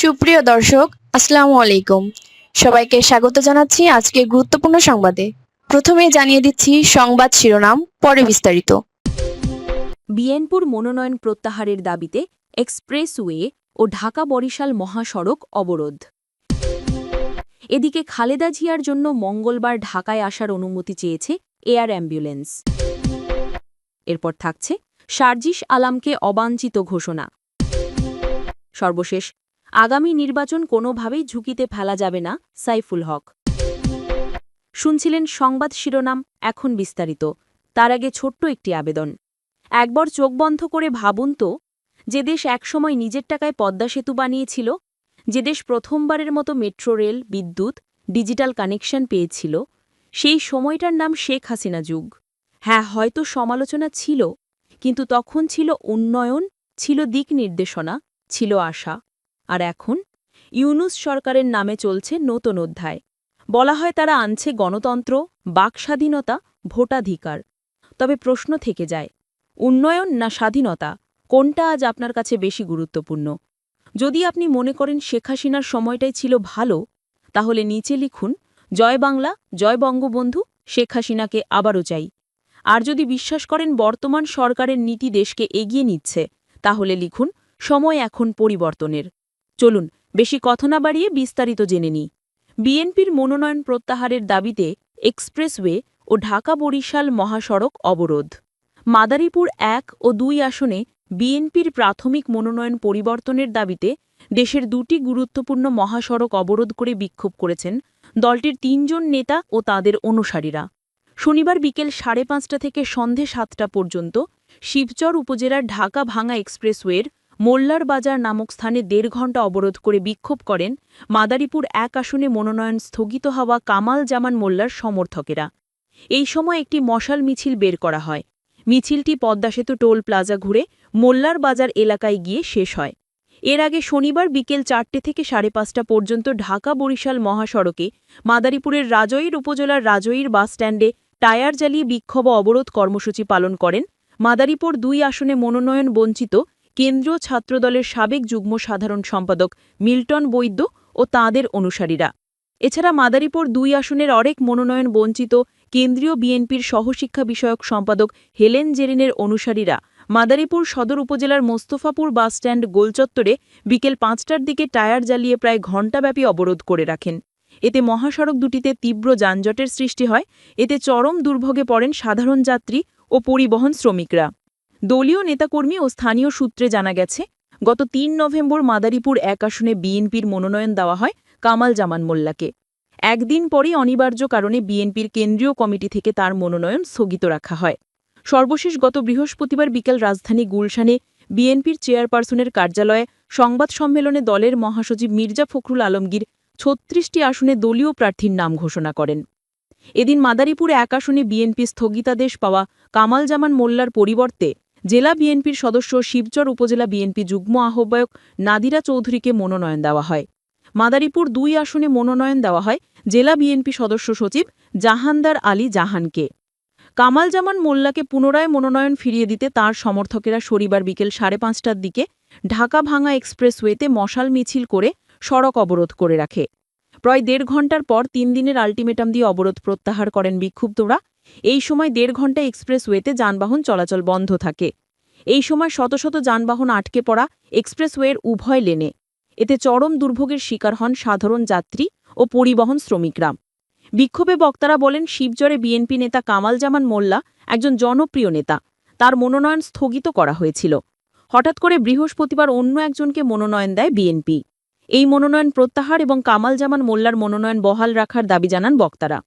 সুপ্রিয় দর্শক, আসসালামু আলাইকুম। সবাইকে স্বাগত জানাচ্ছি আজকে গুরুত্বপূর্ণ সংবাদে। প্রথমে জানিয়ে দিচ্ছি সংবাদ শিরোনাম, পরে বিস্তারিত। বিএনপুর মনোনয়ন প্রত্যাহারের দাবিতে এক্সপ্রেসওয়ে ও ঢাকা-বরিশাল মহাসড়ক অবরোধ। এদিকে খালেদা জিয়ার জন্য মঙ্গলবার ঢাকায় আসার অনুমতি চেয়েছে এয়ার অ্যাম্বুলেন্স। এরপর থাকছে শারজিস আলমকে অবাঞ্ছিত ঘোষণা। সর্বশেষ, আগামী নির্বাচন কোনোভাবেই ঝুঁকিতে ফেলা যাবে না, সাইফুল হক। শুনছিলেন সংবাদ শিরোনাম, এখন বিস্তারিত। তার আগে ছোট্ট একটি আবেদন। একবার চোখ বন্ধ করে ভাবুন তো, যে দেশ একসময় নিজের টাকায় পদ্মা সেতু বানিয়েছিল, যে দেশ প্রথমবারের মতো মেট্রো রেল, বিদ্যুৎ, ডিজিটাল কানেকশন পেয়েছিল, সেই সময়টার নাম শেখ হাসিনা যুগ। হ্যাঁ, হয়তো সমালোচনা ছিল, কিন্তু তখন ছিল উন্নয়ন, ছিল দিক নির্দেশনা, ছিল আশা। আর এখন ইউনূস সরকারের নামে চলছে নতুন অধ্যায়। বলা হয় তারা আনছে গণতন্ত্র, বাকস্বাধীনতা, ভোটাধিকার। তবে প্রশ্ন থেকে যায়, উন্নয়ন না স্বাধীনতা, কোনটা আজ আপনার কাছে বেশি গুরুত্বপূর্ণ? যদি আপনি মনে করেন শেখ হাসিনার সময়টাই ছিল ভালো, তাহলে নিচে লিখুন, জয় বাংলা, জয় বঙ্গবন্ধু, শেখ হাসিনাকে আবারও চাই। আর যদি বিশ্বাস করেন বর্তমান সরকারের নীতি দেশকে এগিয়ে নিচ্ছে, তাহলে লিখুন, সময় এখন পরিবর্তনের। চলুন, বেশি কথা না বাড়িয়ে বিস্তারিত জেনে নিই। বিএনপির মনোনয়ন প্রত্যাহারের দাবিতে এক্সপ্রেসওয়ে ও ঢাকা-বরিশাল মহাসড়ক অবরোধ। মাদারীপুর ১ ও ২ আসনে বিএনপির প্রাথমিক মনোনয়ন পরিবর্তনের দাবিতে দেশের দুটি গুরুত্বপূর্ণ মহাসড়ক অবরোধ করে বিক্ষোভ করেছেন দলটির ৩ জন নেতা ও তাঁদের অনুসারীরা। শনিবার বিকেল ৫:৩০ থেকে সন্ধে ৭টা পর্যন্ত শিবচর উপজেলার ঢাকা-ভাঙা এক্সপ্রেসওয়ের মোল্লার বাজার নামক স্থানে ১.৫ ঘণ্টা অবরোধ করে বিক্ষোভ করেন মাদারীপুর ১ আসনে মনোনয়ন স্থগিত হওয়া কামাল জামান মোল্লার সমর্থকেরা। এই সময় একটি মশাল মিছিল বের করা হয়। মিছিলটি পদ্মা সেতু টোল প্লাজা ঘুরে মোল্লার বাজার এলাকায় গিয়ে শেষ হয়। এর আগে শনিবার বিকেল ৪টে থেকে ৫:৩০ পর্যন্ত ঢাকা-বরিশাল মহাসড়কে মাদারীপুরের রাজৈর উপজেলার রাজৈর বাসস্ট্যান্ডে টায়ার জ্বালিয়ে বিক্ষোভ অবরোধ কর্মসূচি পালন করেন মাদারীপুর ২ আসনে মনোনয়ন বঞ্চিত কেন্দ্রীয় ছাত্রদলের সাবেক যুগ্ম সাধারণ সম্পাদক মিল্টন বৈদ্য ও তাঁদের অনুসারীরা। এছাড়া মাদারীপুর ২ আসনের অরেক মনোনয়ন বঞ্চিত কেন্দ্রীয় বিএনপির সহশিক্ষা বিষয়ক সম্পাদক হেলেন জেরিনের অনুসারীরা মাদারীপুর সদর উপজেলার মোস্তফাপুর বাসস্ট্যান্ড গোলচত্বরে বিকেল ৫টার দিকে টায়ার জ্বালিয়ে প্রায় ঘণ্টাব্যাপী অবরোধ করে রাখেন। এতে মহাসড়ক দুটিতে তীব্র যানজটের সৃষ্টি হয়। এতে চরম দুর্ভোগে পড়েন সাধারণ যাত্রী ও পরিবহন শ্রমিকরা। দলীয় নেতাকর্মী ও স্থানীয় সূত্রে জানা গেছে, গত ৩ নভেম্বর মাদারীপুর ১ আসনে বিএনপির মনোনয়ন দেওয়া হয় কামাল জামান মোল্লাকে। একদিন পরই অনিবার্য কারণে বিএনপির কেন্দ্রীয় কমিটি থেকে তার মনোনয়ন স্থগিত রাখা হয়। সর্বশেষ গত বৃহস্পতিবার বিকেল রাজধানী গুলশানে বিএনপির চেয়ারপারসনের কার্যালয়ে সংবাদ সম্মেলনে দলের মহাসচিব মির্জা ফখরুল আলমগীর ৩৬টি আসনে দলীয় প্রার্থীর নাম ঘোষণা করেন। এদিন মাদারীপুর ১ আসনে বিএনপি স্থগিতাদেশ পাওয়া কামাল জামান মোল্লার পরিবর্তে জেলা বিএনপির সদস্য শিবচর উপজেলা বিএনপি যুগ্ম আহ্বায়ক নাদিরা চৌধুরীকে মনোনয়ন দেওয়া হয়। মাদারীপুর ২ আসনে মনোনয়ন দেওয়া হয় জেলা বিএনপি সদস্য সচিব জাহানদার আলী জাহানকে। কামাল জামান মোল্লাকে পুনরায় মনোনয়ন ফিরিয়ে দিতে তাঁর সমর্থকেরা শনিবার বিকেল ৫:৩০টার দিকে ঢাকা-ভাঙা এক্সপ্রেসওয়েতে মশাল মিছিল করে সড়ক অবরোধ করে রাখে। প্রায় ১.৫ ঘণ্টার পর ৩ দিনের আলটিমেটাম দিয়ে অবরোধ প্রত্যাহার করেন বিক্ষুব্ধরা। এই সময় ১.৫ ঘণ্টা এক্সপ্রেসওয়েতে যানবাহন চলাচল বন্ধ থাকে। এই সময় শত শত যানবাহন আটকে পড়া এক্সপ্রেসওয়ের উভয় লেনে। এতে চরম দুর্ভোগের শিকার হন সাধারণ যাত্রী ও পরিবহন শ্রমিকরা। বিক্ষোভে বক্তারা বলেন, শিবচরে বিএনপি নেতা কামাল জামান মোল্লা একজন জনপ্রিয় নেতা, তার মনোনয়ন স্থগিত করা হয়েছিল। হঠাৎ করে বৃহস্পতিবার অন্য একজনকে মনোনয়ন দেয় বিএনপি। এই মনোনয়ন প্রত্যাহার এবং কামাল জামান মোল্লার মনোনয়ন বহাল রাখার দাবি জানান বক্তারা।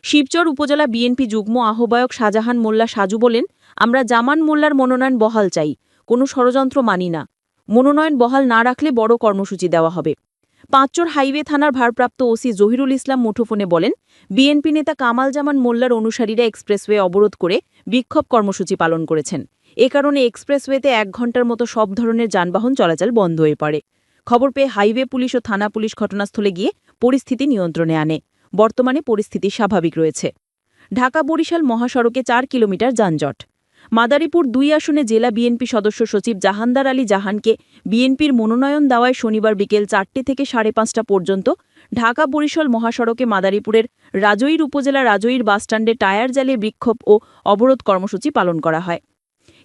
শিবচর উপজেলা বিএনপি যুগ্ম আহ্বায়ক শাহজাহান মোল্লা সাজু বলেন, আমরা জামান মোল্লার মনোনয়ন বহাল চাই, কোনো ষড়যন্ত্র মানি না। মনোনয়ন বহাল না রাখলে বড় কর্মসূচি দেওয়া হবে। পাঁচচর হাইওয়ে থানার ভারপ্রাপ্ত ওসি জহিরুল ইসলাম মুঠোফোনে বলেন, বিএনপি নেতা কামাল জামান মোল্লার অনুসারীরা এক্সপ্রেসওয়ে অবরোধ করে বিক্ষোভ কর্মসূচি পালন করেছেন। এ কারণে এক্সপ্রেসওয়েতে ১ ঘণ্টার মতো সব ধরনের যানবাহন চলাচল বন্ধ হয়ে পড়ে। খবর পেয়ে হাইওয়ে পুলিশ ও থানা পুলিশ ঘটনাস্থলে গিয়ে পরিস্থিতি নিয়ন্ত্রণে আনে। বর্তমানে পরিস্থিতি স্বাভাবিক রয়েছে। ঢাকা-বরিশাল মহাসড়কে ৪ কিলোমিটার যানজট। মাদারীপুর ২ আসনে জেলা বিএনপি সদস্য সচিব জাহানদার আলী জাহানকে বিএনপির মনোনয়ন দেওয়ায় শনিবার বিকেল ৪টা থেকে ৫:৩০ পর্যন্ত ঢাকা-বরিশাল মহাসড়কে মাদারীপুরের রাজৈর উপজেলা রাজৈর বাসস্ট্যান্ডে টায়ার জ্বালিয়ে বিক্ষোভ ও অবরোধ কর্মসূচি পালন করা হয়।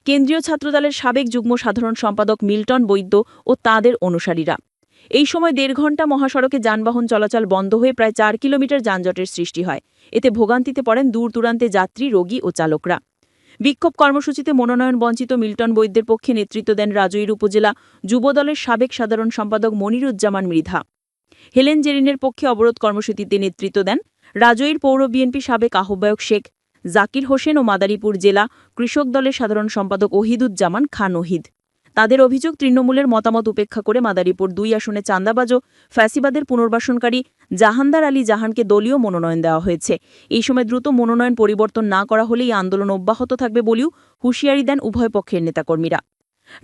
কেন্দ্রীয় ছাত্রদলের সাবেক যুগ্ম সাধারণ সম্পাদক মিল্টন বৈদ্য ও তাঁদের অনুসারীরা। এই সময় ১.৫ ঘণ্টা মহাসড়কে যানবাহন চলাচল বন্ধ হয়ে প্রায় ৪ কিলোমিটার যানজটের সৃষ্টি হয়। এতে ভোগান্তিতে পড়েন দূর-দূরান্তে যাত্রী, রোগী ও চালকরা। বিক্ষোভ কর্মসূচিতে মনোনয়ন বঞ্চিত মিল্টন বৈদ্যের পক্ষে নেতৃত্ব দেন রাজৈর উপজেলা যুবদলের সাবেক সাধারণ সম্পাদক মনিরুজ্জামান মৃধা। হেলেন জেরিনের পক্ষে অবরোধ কর্মসূচিতে নেতৃত্ব দেন রাজৈর পৌর বিএনপি সাবেক আহ্বায়ক শেখ জাকির হোসেন ও মাদারীপুর জেলা কৃষক দলের সাধারণ সম্পাদক ওহিদুজ্জামান খান ওহিদ। তাদের অভিযোগ, তৃণমূলের মতামত উপেক্ষা করে মাদারীপুর ২ আসনে চাঁদাবাজ ও ফ্যাসিবাদের পুনর্বাসনকারী জাহানদার আলী জাহানকে দলীয় মনোনয়ন দেওয়া হয়েছে। এই সময় দ্রুত মনোনয়ন পরিবর্তন না করা হলে এই আন্দোলন অব্যাহত থাকবে বলেও হুঁশিয়ারি দেন উভয় পক্ষের নেতাকর্মীরা।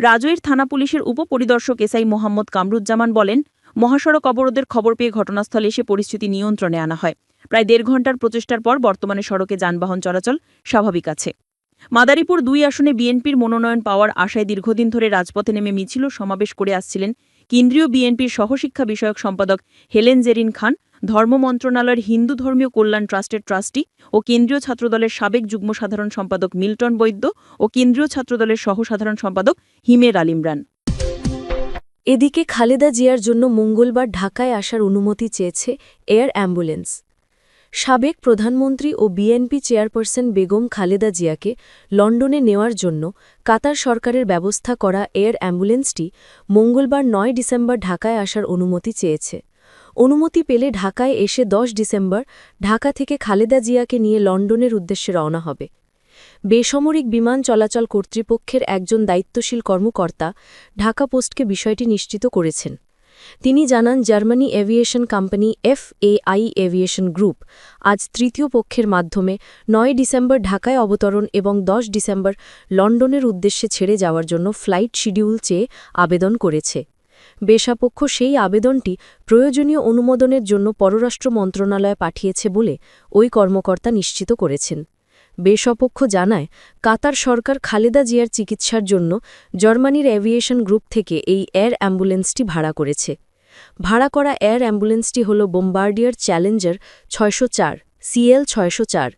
রাজৈর থানা পুলিশের উপপরিদর্শক এসআই মোহাম্মদ কামরুজ্জামান বলেন, মহাসড়ক অবরোধের খবর পেয়ে ঘটনাস্থলে এসে পরিস্থিতি নিয়ন্ত্রণে আনা হয়। প্রায় ১.৫ ঘণ্টার প্রচেষ্টার পর বর্তমানে সড়কে যানবাহন চলাচল স্বাভাবিক আছে। মাদারীপুর ২ আসনে বিএনপির মনোনয়ন পাওয়ার আশায় দীর্ঘদিন ধরে রাজপথে নেমে মিছিল ও সমাবেশ করে আসছিলেন কেন্দ্রীয় বিএনপির সহশিক্ষা বিষয়ক সম্পাদক হেলেন জেরিন খান, ধর্ম মন্ত্রণালয়ের হিন্দু ধর্মীয় কল্যাণ ট্রাস্টের ট্রাস্টি ও কেন্দ্রীয় ছাত্রদলের সাবেক যুগ্ম সাধারণ সম্পাদক মিল্টন বৈদ্য ও কেন্দ্রীয় ছাত্রদলের সহসাধারণ সম্পাদক হিমের আল ইমরান। এদিকে খালেদা জিয়ার জন্য মঙ্গলবার ঢাকায় আসার অনুমতি চেয়েছে এয়ার অ্যাম্বুলেন্স। সাবেক প্রধানমন্ত্রী ও বিএনপি চেয়ারপারসন বেগম খালেদা জিয়াকে লন্ডনে নেওয়ার জন্য কাতার সরকারের ব্যবস্থা করা এয়ার অ্যাম্বুলেন্সটি মঙ্গলবার ৯ ডিসেম্বর ঢাকায় আসার অনুমতি চেয়েছে। অনুমতি পেলে ঢাকায় এসে ১০ ডিসেম্বর ঢাকা থেকে খালেদা জিয়াকে নিয়ে লন্ডনের উদ্দেশ্যে রওনা হবে। বেসামরিক বিমান চলাচল কর্তৃপক্ষের একজন দায়িত্বশীল কর্মকর্তা ঢাকা পোস্টকে বিষয়টি নিশ্চিত করেছেন। তিনি জানান, Germany aviation company FAI aviation group আজ তৃতীয় পক্ষের মাধ্যমে ৯ ডিসেম্বর ঢাকায় অবতরণ এবং ১০ ডিসেম্বর লন্ডনের উদ্দেশ্যে ছেড়ে যাওয়ার জন্য ফ্লাইট শিডিউল চেয়ে আবেদন করেছে। বেসাপক্ষ সেই আবেদনটি প্রয়োজনীয় অনুমোদনের জন্য পররাষ্ট্র মন্ত্রণালয়ে পাঠিয়েছে বলে ওই কর্মকর্তা নিশ্চিত করেছেন। বেসপক্ষ জানায়, কাতার সরকার খালেদা জিয়ার চিকিৎসার জন্য জার্মানির এভিয়েশন গ্রুপ থেকে এই এয়ার অ্যাম্বুলেন্সটি ভাড়া করেছে। ভাড়া করা এয়ার অ্যাম্বুলেন্সটি হল বোম্বার্ডিয়ার চ্যালেঞ্জার ৬০৪ CL ৬০৪।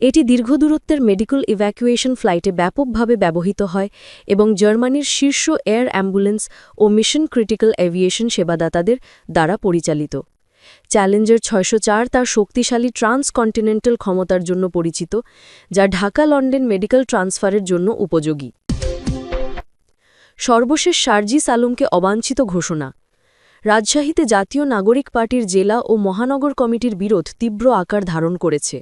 এটি দীর্ঘদূরত্বের মেডিকেল ইভ্যাকুয়েশন ফ্লাইটে ব্যাপকভাবে ব্যবহৃত হয় এবং জার্মানির শীর্ষ এয়ার অ্যাম্বুলেন্স ও মিশন ক্রিটিক্যাল এভিয়েশন সেবাদাতাদের দ্বারা পরিচালিত। চ্যালেঞ্জার ৬০৪ তার শক্তিশালী ট্রান্সকন্টিনেন্টাল ক্ষমতার জন্য পরিচিত, যা ঢাকা লন্ডন মেডিকেল ট্রান্সফারের জন্য উপযোগী। সর্বশেষ শারজিস আলমকে অবাঞ্ছিত ঘোষণা। রাজশাহীতে জাতীয় নাগরিক পার্টির জেলা ও মহানগর কমিটির বিরোধ তীব্র আকার ধারণ করেছে।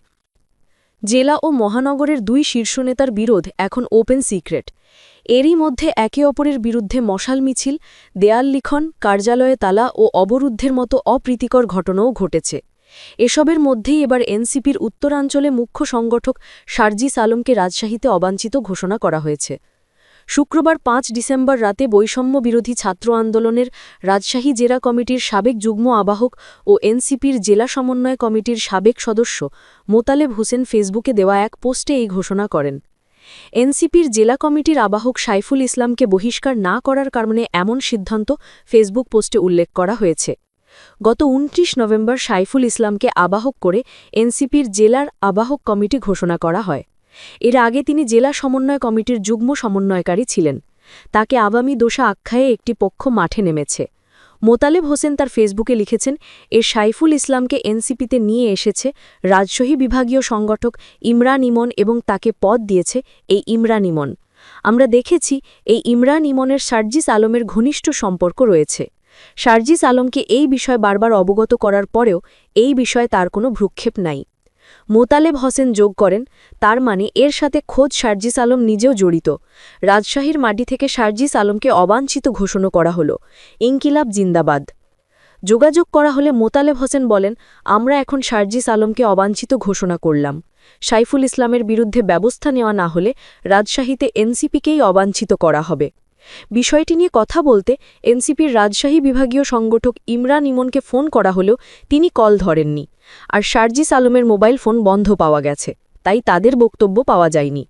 জেলা ও মহানগরের ২ শীর্ষ নেতার বিরোধ এখন ওপেন সিক্রেট। এরই মধ্যে একে অপরের বিরুদ্ধে মশাল মিছিল, দেয়াল লিখন, কার্যালয়ে তালা ও অবরুদ্ধের মতো অপ্রীতিকর ঘটনাও ঘটেছে। এসবের মধ্যেই এবার এনসিপির উত্তরাঞ্চলে মুখ্য সংগঠক শারজিস আলমকে রাজশাহীতে অবাঞ্ছিত ঘোষণা করা হয়েছে। শুক্রবার ৫ ডিসেম্বর রাতে বৈষম্য বিরোধী ছাত্র আন্দোলনের রাজশাহী জেলা কমিটির সাবেক যুগ্ম আবাহক ও এনসিপির জেলা সমন্বয় কমিটির সাবেক সদস্য মোতালেব হোসেন ফেসবুকে দেওয়া এক পোস্টে এই ঘোষণা করেন। এনসিপির জেলা কমিটির আবাহক সাইফুল ইসলামকে বহিষ্কার না করার কারণে এমন সিদ্ধান্ত ফেসবুক পোস্টে উল্লেখ করা হয়েছে। গত ২৯ নভেম্বর সাইফুল ইসলামকে আবাহক করে এনসিপির জেলার আবাহক কমিটি ঘোষণা করা হয়। এর আগে তিনি জেলা সমন্বয় কমিটির যুগ্ম সমন্বয়কারী ছিলেন। তাকে আওয়ামী দোষা আখ্যায়ে একটি পক্ষ মাঠে নেমেছে। মোতালেব হোসেন তার ফেসবুকে লিখেছেন, সাইফুল ইসলামকে এনসিপিতে নিয়ে এসেছে রাজশাহী বিভাগীয় সংগঠক ইমরান ইমন এবং তাকে পদ দিয়েছে এই ইমরান ইমন। আমরা দেখেছি এই ইমরান ইমনের শারজিস আলমের ঘনিষ্ঠ সম্পর্ক রয়েছে। শারজিস আলমকে এই বিষয় বারবার অবগত করার পরেও এই বিষয়ে তার কোনো ভ্রুক্ষেপ নাই। মোতালেব হোসেন যোগ করেন, তার মানে এর সাথে খোদ শারজিস আলম নিজেও জড়িত। রাজশাহীর মাটি থেকে শারজিস আলমকে অবাঞ্ছিত ঘোষণা করা হল। ইনকিলাব জিন্দাবাদ। যোগাযোগ করা হলে মোতালেব হোসেন বলেন, আমরা এখন শারজিস আলমকে অবাঞ্ছিত ঘোষণা করলাম। সাইফুল ইসলামের বিরুদ্ধে ব্যবস্থা নেওয়া না হলে রাজশাহীতে এনসিপিকেই অবাঞ্ছিত করা হবে। বিষয়টি নিয়ে কথা বলতে এনসিপির রাজশাহী বিভাগীয় সংগঠক ইমরান ইমনকে ফোন করা হলেও তিনি কল ধরেননি। আর শারজিস আলমের মোবাইল ফোন বন্ধ পাওয়া গেছে, তাই তাদের বক্তব্য পাওয়া যায়নি।